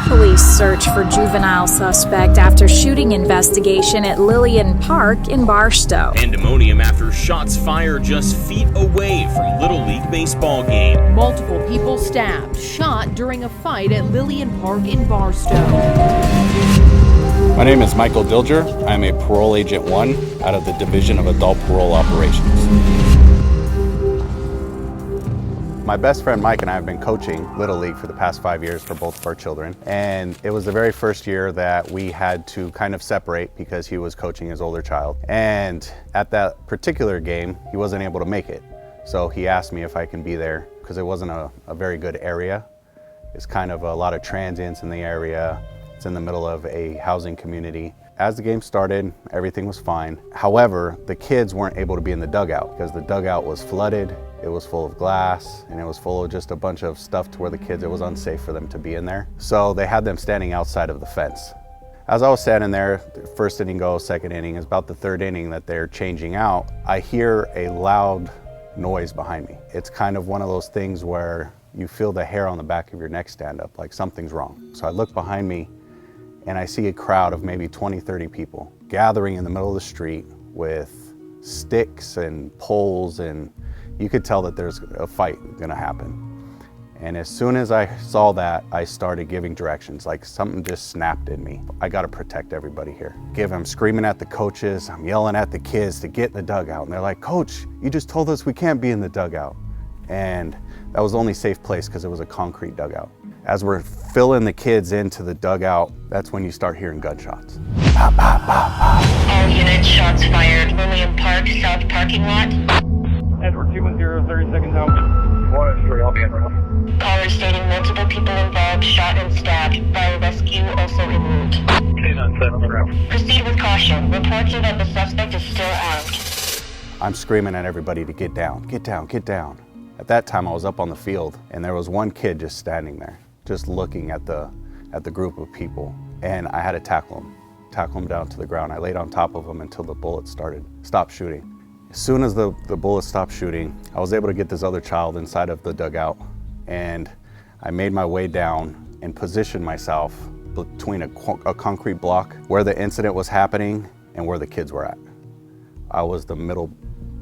Police search for juvenile suspect after shooting investigation at Lillian Park in Barstow. Pandemonium after shots fired just feet away from Little League baseball game. Multiple people stabbed, shot during a fight at Lillian Park in Barstow. My name is Michael Dilger. I'm a Parole Agent 1 out of the Division of Adult Parole Operations. My best friend Mike and I have been coaching Little League for the past 5 years for both of our children. And it was the very first year that we had to kind of separate because he was coaching his older child. And at that particular game, he wasn't able to make it. So he asked me if I can be there because it wasn't a very good area. It's kind of a lot of transients in the area. It's in the middle of a housing community. As the game started, everything was fine. However, the kids weren't able to be in the dugout because the dugout was flooded. It was full of glass and it was full of just a bunch of stuff to where the kids, it was unsafe for them to be in there. So they had them standing outside of the fence. As I was standing there, first inning goes, second inning, it's about the third inning that they're changing out. I hear a loud noise behind me. It's kind of one of those things where you feel the hair on the back of your neck stand up, like something's wrong. So I look behind me and I see a crowd of maybe 20, 30 people gathering in the middle of the street with sticks and poles, and you could tell that there's a fight gonna happen. And as soon as I saw that, I started giving directions, like something just snapped in me. I gotta protect everybody here. I'm screaming at the coaches, I'm yelling at the kids to get in the dugout. And they're like, "Coach, you just told us we can't be in the dugout." And that was the only safe place because it was a concrete dugout. As we're filling the kids into the dugout, that's when you start hearing gunshots. Pop, pop, pop, pop. All units, shots fired. Lillian Park, south parking lot. Edward 210, 30 seconds out. 1-3, I'll be in room. Caller stating multiple people involved, shot and stabbed. Fire rescue also en route. Please unset on the ground. Proceed with caution. Reports are that the suspect is still armed. I'm screaming at everybody to get down, get down, get down. At that time, I was up on the field, and there was one kid just standing there, just looking at the group of people. And I had to tackle him down to the ground. I laid on top of him until the bullets stopped shooting. As soon as the bullets stopped shooting, I was able to get this other child inside of the dugout, and I made my way down and positioned myself between a concrete block where the incident was happening and where the kids were at. I was the middle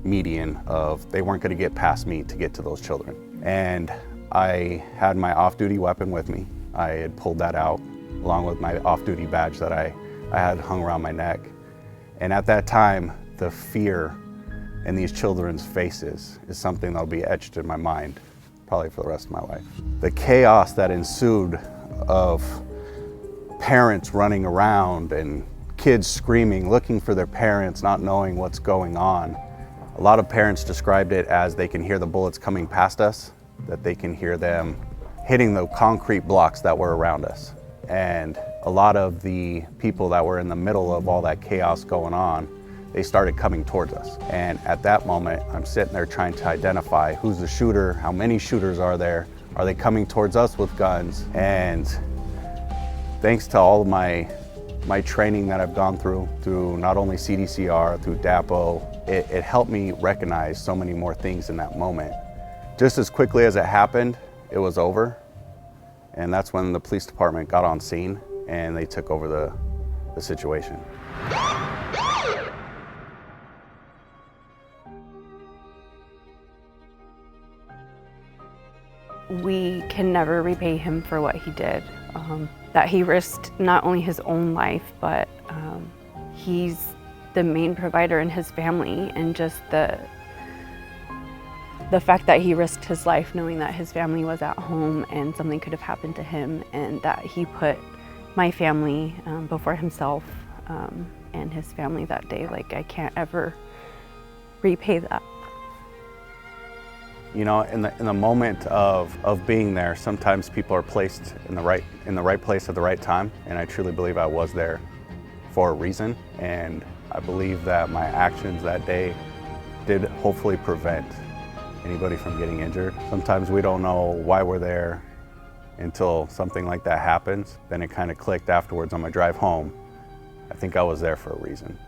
median of, they weren't gonna get past me to get to those children. And I had my off-duty weapon with me. I had pulled that out along with my off-duty badge that I had hung around my neck. And at that time, the fear in these children's faces is something that'll be etched in my mind probably for the rest of my life. The chaos that ensued of parents running around and kids screaming, looking for their parents, not knowing what's going on. A lot of parents described it as they can hear the bullets coming past us, that they can hear them hitting the concrete blocks that were around us. And a lot of the people that were in the middle of all that chaos going on, they started coming towards us. And at that moment, I'm sitting there trying to identify who's the shooter, how many shooters are there, are they coming towards us with guns? And thanks to all of my training that I've gone through not only CDCR, through DAPO, it helped me recognize so many more things in that moment. Just as quickly as it happened, it was over. And that's when the police department got on scene and they took over the situation. We can never repay him for what he did. That he risked not only his own life, but he's the main provider in his family, and just the fact that he risked his life knowing that his family was at home and something could have happened to him, and that he put my family before himself and his family that day. Like, I can't ever repay that. You know, in the moment of being there, sometimes people are placed in the right place at the right time, and I truly believe I was there for a reason, and I believe that my actions that day did hopefully prevent anybody from getting injured. Sometimes we don't know why we're there until something like that happens. Then it kind of clicked afterwards on my drive home. I think I was there for a reason.